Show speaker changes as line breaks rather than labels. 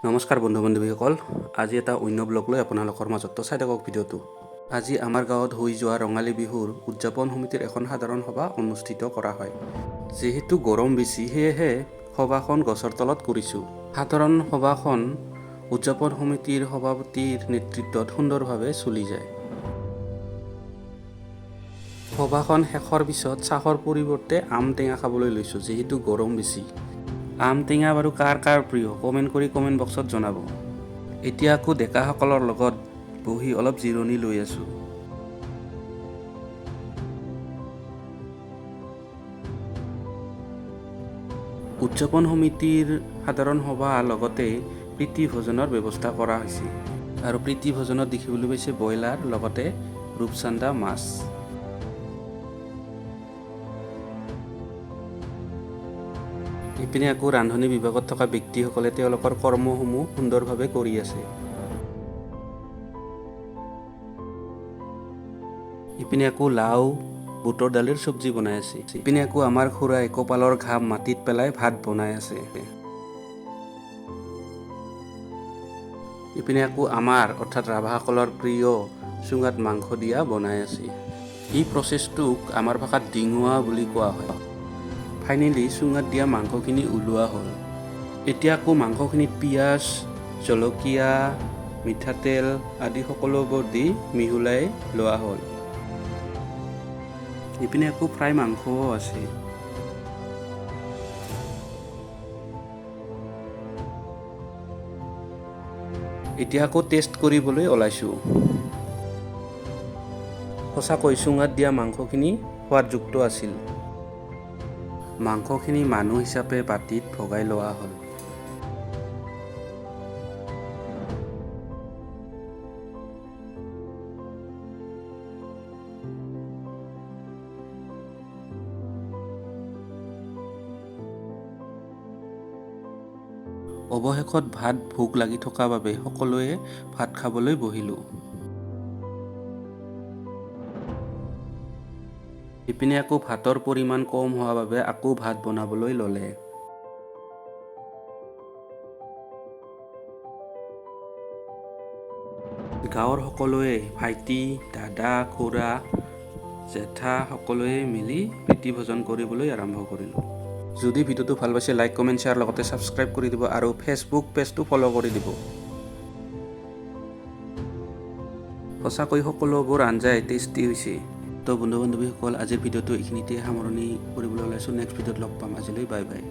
নমস্কাৰ বন্ধু বান্ধৱীসকল, আজি এটা অন্য ব্লগ লৈ আপোনালোকৰ মাজত চাই থাকক ভিডিঅ'টো। আজি আমাৰ গাঁৱত হৈ যোৱা ৰঙালী বিহুৰ উদযাপন সমিতিৰ এখন সাধাৰণ সভা অনুষ্ঠিত কৰা হয়। যিহেতু গৰম বেছি, সেয়েহে সভাখন গছৰ তলত কৰিছোঁ। সাধাৰণ সভাখন উদযাপন সমিতিৰ সভাপতিৰ নেতৃত্বত সুন্দৰভাৱে চলি যায়। সভাখন শেষৰ পিছত চাহৰ পৰিৱৰ্তে আম টেঙা খাবলৈ লৈছোঁ, যিহেতু গৰম বেছি। আম টেঙা বাৰু কাৰ প্ৰিয় কমেণ্ট কৰি কমেণ্ট বক্সত জনাব। এতিয়া আকৌ ডেকাসকলৰ লগত বহি অলপ জিৰণি লৈ আছোঁ। উদযাপন সমিতিৰ সাধাৰণ সভা লগতে প্ৰীতি ভোজনৰ ব্যৱস্থা কৰা হৈছে। আৰু প্ৰীতি ভোজনত দেখিবলৈ পাইছে ব্ৰইলাৰ লগতে ৰূপচান্দা মাছ। ইপিনে আকৌ ৰান্ধনি বিভাগত থকা ব্যক্তিসকলে তেওঁলোকৰ কৰ্মসমূহ সুন্দৰভাৱে কৰি আছে। ইপিনে আকৌ লাও বুটৰ দালিৰ চব্জি বনাই আছে। ইপিনে আকৌ আমাৰ খুৰাই কপালৰ ঘাম মাটিত পেলাই ভাত বনাই আছে। ইপিনে আকৌ আমাৰ অৰ্থাৎ ৰাভাসকলৰ প্ৰিয় চুঙাত মাংস দিয়া বনাই আছে। এই প্ৰচেছটোক আমাৰ ভাষাত ডিঙোৱা বুলি কোৱা হয়। ফাইনেলি চুঙাত দিয়া মাংসখিনি ওলোৱা হ'ল। এতিয়া আকৌ মাংসখিনিত পিঁয়াজ, জলকীয়া, মিঠাতেল আদি সকলোবোৰ দি মিহলাই লোৱা হ'ল। ইপিনে আকৌ ফ্ৰাই মাংসও আছে। এতিয়া আকৌ টেষ্ট কৰিবলৈ ওলাইছোঁ। সঁচাকৈ চুঙাত দিয়া মাংসখিনি সোৱাদযুক্ত আছিল। মাংসখিনি মানুহ হিচাপে বাতিত ভগাই লোৱা হ'ল। অৱশেষত ভাত ভোক লাগি থকা বাবে সকলোৱে ভাত খাবলৈ বহিলোঁ। ইপিনে আকৌ ভাতৰ পৰিমাণ কম হোৱা বাবে আকৌ ভাত বনাবলৈ ল'লে। গাঁৱৰ সকলোৱে ভাইটি, দাদা, খুৰা, জেঠা সকলোৱে মিলি প্ৰীতি ভোজন কৰিবলৈ আৰম্ভ কৰিলোঁ। যদি ভিডিঅ'টো ভাল পাইছে লাইক, কমেণ্ট, শ্বেয়াৰ লগতে ছাবস্ক্ৰাইব কৰি দিব আৰু ফেচবুক পেজটো ফ'ল' কৰি দিব। সঁচাকৈ সকলোবোৰ আঞ্জাই টেষ্টি হৈছে। তো বন্ধু বান্ধৱীসকল, আজিৰ ভিডিঅ'টো এইখিনিতে সামৰণি কৰিবলৈ ওলাইছোঁ। নেক্সট ভিডিঅ'ত লগ পাম। আজিলৈ বাই বাই।